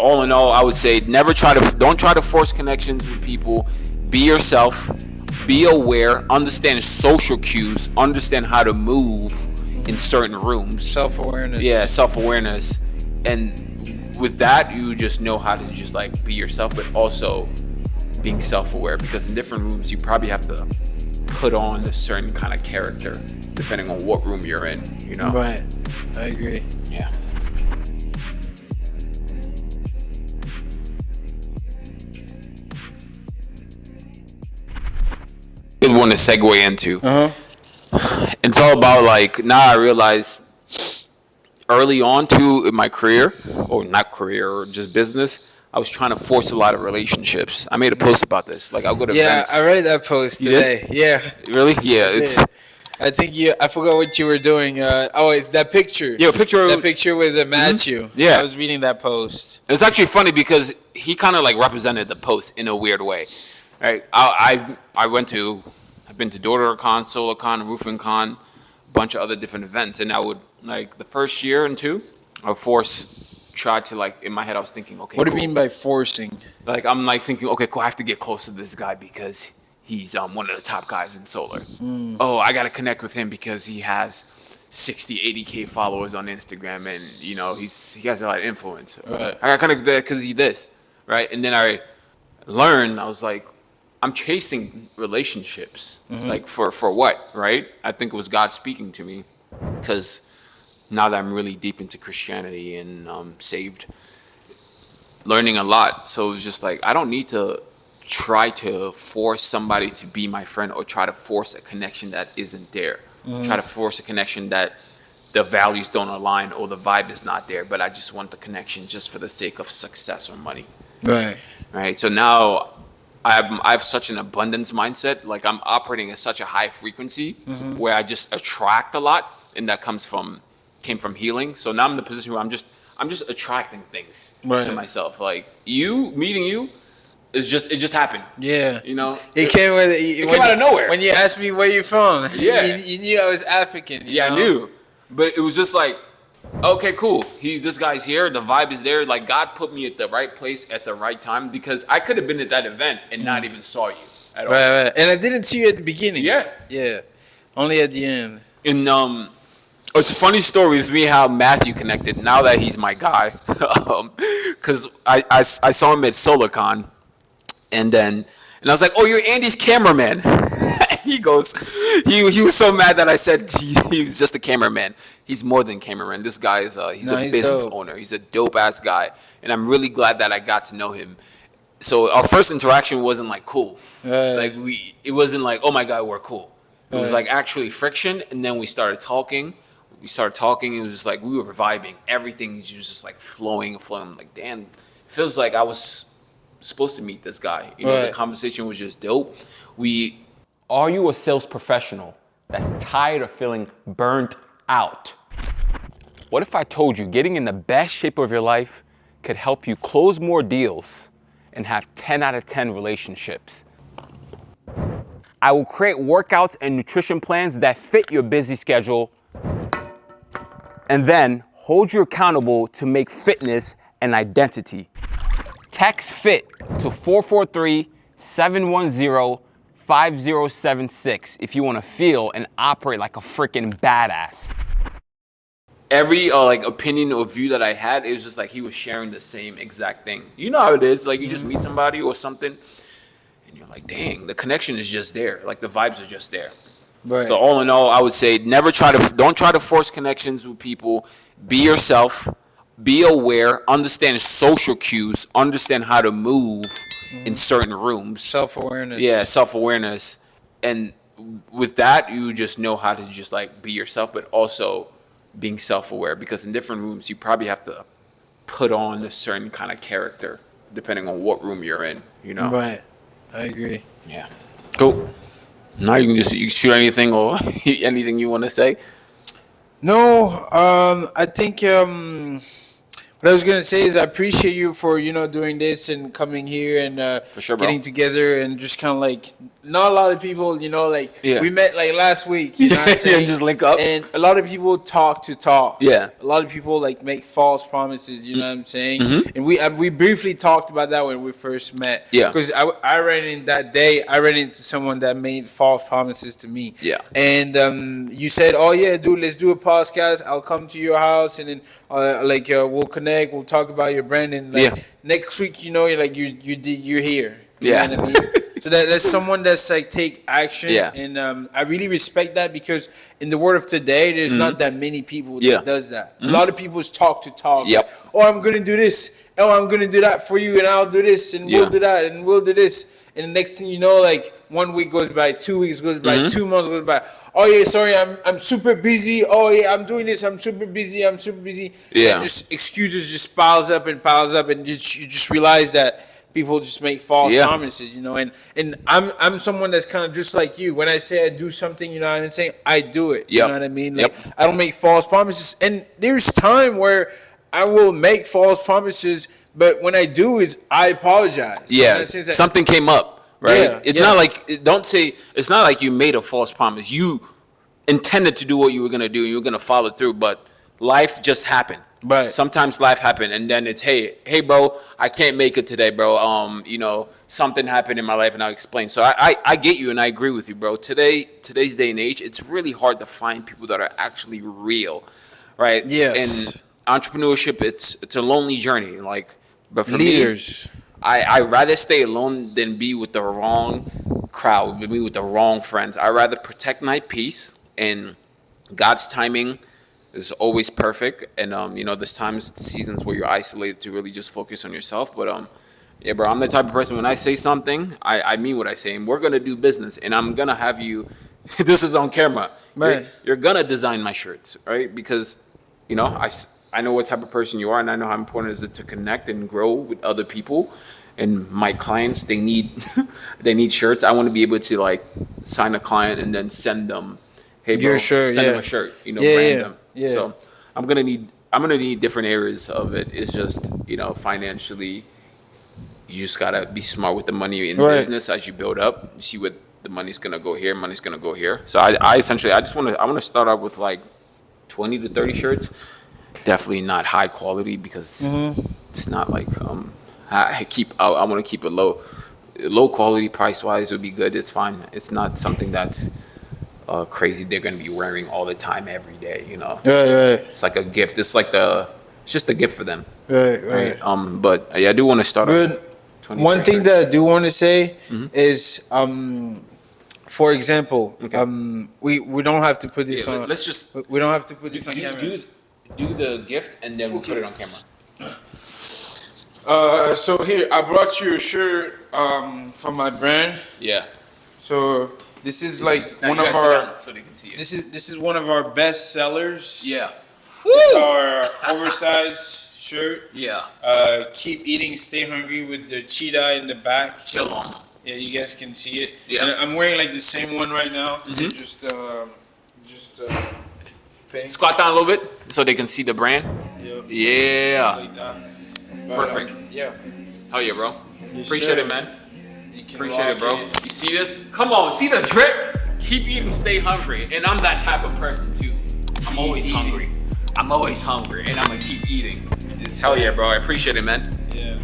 all in all, I would say don't try to force connections with people. Be yourself. Be aware. Understand social cues. Understand how to move in certain rooms. Self-awareness. Yeah, self-awareness. And with that, you just know how to just like be yourself, but also being self-aware, because in different rooms you probably have to put on a certain kind of character depending on what room you're in, you know? Right. I agree. Yeah. Good one to segue into. It's all about like, now I realize early on too in my career, or not career, or just business, I was trying to force a lot of relationships. I made a post about this. Like, I'll go to events. I read that post today. Yeah. Really? Yeah. I think I forgot what you were doing. It's that picture. Yeah, picture. That picture with Matthew. Yeah. I was reading that post. It's actually funny because he kind of like represented the post in a weird way. Right? I've been to DoorDarCon, SolarCon, RoofingCon, a bunch of other different events, and I would, like, the first year and two, I would try to, like, in my head I was thinking, okay, What do you cool. mean by forcing? Like, I'm like thinking, okay, cool, I have to get close to this guy because he's one of the top guys in solar. Oh, I gotta connect with him because he has 60, 80K followers on Instagram, and you know he has a lot of influence. Right. I gotta connect with that because he this, right? And then I learned, I was like, I'm chasing relationships, like for what, right? I think it was God speaking to me, because now that I'm really deep into Christianity and saved, learning a lot. So it was just like, I don't need to try to force somebody to be my friend, or try to force a connection that isn't there. Try to force a connection that the values don't align or the vibe is not there, but I just want the connection just for the sake of success or money. Right. Right. So now I have such an abundance mindset. Like, I'm operating at such a high frequency where I just attract a lot, and that came from healing. So now I'm in the position where I'm just attracting things to myself. Like, meeting you it just happened. Yeah. You know? It came out of nowhere. When you asked me where you're from, Yeah. you knew I was African. Yeah, know? I knew. But it was just like, okay, cool. This guy's here. The vibe is there. Like, God put me at the right place at the right time, because I could have been at that event and not even saw you at all. Right. And I didn't see you at the beginning. Yeah. Yeah. Only at the end. And it's a funny story with me how Matthew connected. Now that he's my guy, because I saw him at SolarCon, and I was like, "Oh, you're Andy's cameraman." He goes, he was so mad that I said he was just a cameraman. He's more than cameraman. This guy is he's a business owner. He's a dope ass guy, and I'm really glad that I got to know him. So our first interaction wasn't like cool. Like it wasn't like, oh my God, we're cool. It was like actually friction, and then we started talking. It was just like we were vibing. Everything was just like flowing. I'm like, damn, it feels like I was supposed to meet this guy. You know, the conversation was just dope. Are you a sales professional that's tired of feeling burnt out? What if I told you getting in the best shape of your life could help you close more deals and have 10 out of 10 relationships? I will create workouts and nutrition plans that fit your busy schedule, and then hold you accountable to make fitness an identity. Text FIT to 443-710-5076 if you want to feel and operate like a freaking badass. Every opinion or view that I had, it was just like he was sharing the same exact thing. You know how it is, like you just meet somebody or something, and you're like, dang, the connection is just there. Like the vibes are just there. Right. So all in all, I would say don't try to force connections with people. Be yourself. Be aware. Understand social cues. Understand how to move in certain rooms. Self-awareness. Yeah, self-awareness. And with that, you just know how to just like be yourself, but also being self-aware, because in different rooms you probably have to put on a certain kind of character depending on what room you're in, you know? Right. I agree. Yeah. Cool. Now you can shoot anything or anything you want to say. No, I think what I was gonna say is I appreciate you for doing this and coming here and for sure, bro. getting together and just kind of like not a lot of people, like Yeah. we met like last week. You know what I'm Yeah, saying? just link up. And a lot of people talk to talk. Yeah. A lot of people like make false promises. You know what I'm saying? Mm-hmm. And we briefly talked about that when we first met. Yeah. Because I ran in that day. I ran into someone that made false promises to me. Yeah. And you said, "Oh yeah, dude, let's do a podcast. I'll come to your house and then we'll connect. We'll talk about your brand. And like, Yeah. next week, you're here. You Yeah. know what I mean? So that's someone that's like take action. Yeah. And I really respect that because in the world of today, there's not that many people that Yeah. does that. A lot of people is talk to talk. Yep. Like, oh, I'm gonna do this. Oh, I'm gonna do that for you, and I'll do this, and Yeah. we'll do that, and we'll do this. And the next thing you know, like 1 week goes by, 2 weeks goes by, 2 months goes by. Oh yeah, sorry, I'm super busy. Oh yeah, I'm doing this. I'm super busy. I'm super busy. Yeah. And just excuses just piles up, and you just realize that people just make false Yeah. promises, and I'm someone that's kind of just like you. When I say I do something, what I'm saying, I do it. You Yep. know what I mean? Yep. Like I don't make false promises. And there's time where I will make false promises, but when I do is I apologize. You know Yeah, what I'm saying? It's like, something came up, right? Yeah, It's yeah. not like, don't say, it's not like you made a false promise. You intended to do what you were gonna do, and you were gonna follow through, but life just happened. Right. Sometimes life happened, and then it's, hey, bro, I can't make it today, bro. Something happened in my life, and I'll explain. So I get you, and I agree with you, bro. Today's day and age, it's really hard to find people that are actually real, right? Yes. And entrepreneurship, it's a lonely journey, like, but for me, leaders. I rather stay alone than be with the wrong crowd, be with the wrong friends. I rather protect my peace, and God's timing is always perfect. And there's times, seasons where you're isolated to really just focus on yourself. But yeah, bro, I'm the type of person, when I say something, I mean what I say, and we're gonna do business, and I'm gonna have you. This is on camera. Right. You're gonna design my shirts, right? Because I know what type of person you are, and I know how important it is to connect and grow with other people. And my clients, they need they need shirts. I want to be able to like sign a client and then send them, hey bro, Your shirt, send them yeah. a shirt, Yeah, brand yeah, them. yeah. So I'm gonna need different areas of it. It's just financially, you just gotta be smart with the money in Right. business as you build up. See what the money's gonna go here, money's gonna go here. So I essentially I want to start out with like 20 to 30 shirts. Definitely not high quality because it's not like I want to keep it low quality, price wise would be good. It's fine. It's not something that's crazy they're gonna be wearing all the time every day. Right. It's like a gift. It's just a gift for them. Right. But yeah, I do want to start But off. 20, one 30 thing that I do want to say is, for example, Okay. we don't have to put this Yeah, on. let's just We don't have to put this on camera. do the gift and then we'll put it on camera. So here I brought you a shirt from my brand. Yeah. So this is like Now one you of guys sit our. down so they can see it. This is one of our best sellers. Yeah. It's our oversized shirt. Yeah. Keep eating, stay hungry with the cheetah in the back. Chill on. Yeah, you guys can see it. Yeah. And I'm wearing like the same one right now. Mhm. Just pink. Squat down a little bit so they can see the brand. Yeah. Like that. But, Perfect. Yeah. Hell yeah, bro. Yes, Appreciate sir. it, man. You can Appreciate it, rock bro. You see this? Come on, see the drip? Keep eating, stay hungry. And I'm that type of person too. I'm always hungry. I'm always hungry, and I'm gonna keep eating. Hell yeah, bro. I appreciate it, man. Yeah.